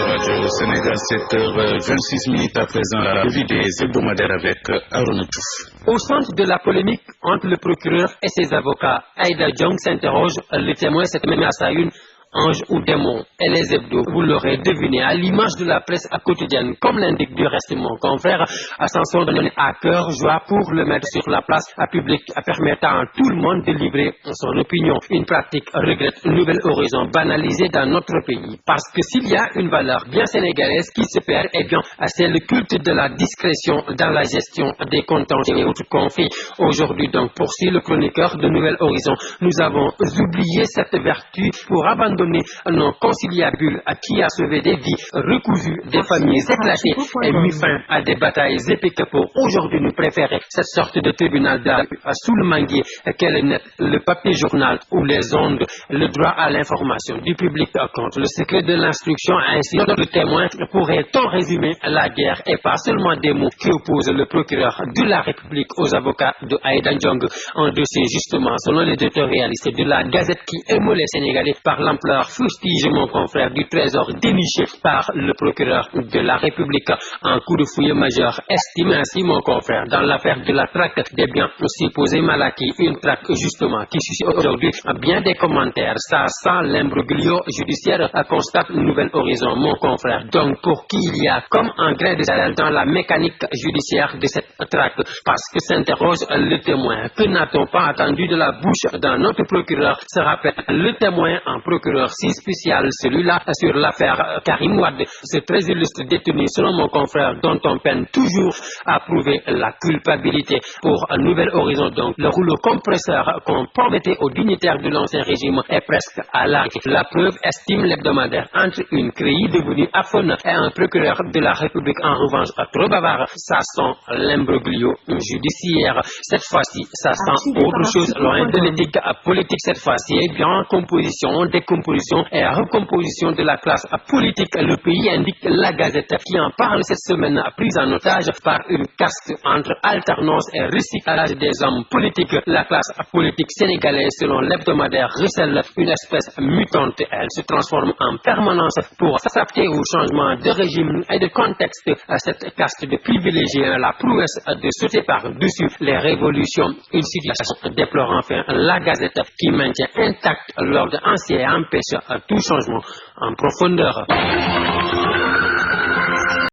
Radio Sénégal, 7h26 à présent, la revue des hebdomadaires avec Arona Diouf. Au centre de la polémique entre le procureur et ses avocats, Aïda Diong s'interroge, le témoin cette même à sa une. Ange ou démon, et les hebdos, vous l'aurez deviné, à l'image de la presse quotidienne, comme l'indique du reste mon confrère, s'en sont donné à cœur joie pour le mettre sur la place publique, permettant à tout le monde de livrer son opinion. Une pratique, regrette, Nouvel Horizon banalisée dans notre pays. Parce que s'il y a une valeur bien sénégalaise qui se perd, eh bien, c'est le culte de la discrétion dans la gestion des contentieux et autres conflits. Aujourd'hui donc, poursuit le chroniqueur de Nouvel Horizon, nous avons oublié cette vertu pour abandonner nos conciliabules qui a sauvé des vies, recousu des familles éclatées et mis fin à des batailles épiques pour aujourd'hui nous préférer cette sorte de tribunal d'art sous le manguier qu'est le net, le papier journal ou les ondes, le droit à l'information du public contre le secret de l'instruction. Ainsi, le témoin pourrait-on résumer la guerre et pas seulement des mots qui opposent le procureur de la République aux avocats de Aïda Diong, un dossier justement selon les éditorialistes de la Gazette qui émeut les Sénégalais par l'ampleur fustige mon confrère du trésor déniché par le procureur de la République. Un coup de fouille majeur estime ainsi mon confrère dans l'affaire de la traque des biens supposés mal acquis, une traque justement qui suscite aujourd'hui bien des commentaires. Ça sent l'imbroglio judiciaire, constate Nouvel Horizon mon confrère. Donc pour qui il y a comme un grain de sel dans la mécanique judiciaire de cette traque, parce que s'interroge le témoin. Que n'a-t-on pas attendu de la bouche d'un autre procureur? Se rappelle le témoin en procureur si spécial, celui-là sur l'affaire Karim Wade, ce très illustre détenu selon mon confrère dont on peine toujours à prouver la culpabilité. Pour un Nouvel Horizon donc, le rouleau compresseur qu'on promettait aux dignitaires de l'ancien régime est presque à l'arrêt. La preuve, estime l'hebdomadaire, entre une CREI devenue aphone et un procureur de la République en revanche trop bavard, ça sent l'imbroglio judiciaire. Cette fois-ci, ça sent autre chose, loin de l'éthique politique cette fois-ci, et bien composition, décomposition et recomposition de la classe politique. Le pays indique la Gazette qui en parle cette semaine, prise en otage par une caste entre alternance et recyclage des hommes politiques. La classe politique sénégalaise, selon l'hebdomadaire, recèle une espèce mutante. Elle se transforme en permanence pour s'adapter au changement de régime et de contexte. Cette caste de privilégier la prouesse de sauter par-dessus les révolutions. Une situation déplore enfin la Gazette qui maintient intact l'ordre ancien et empêche tout changement en profondeur.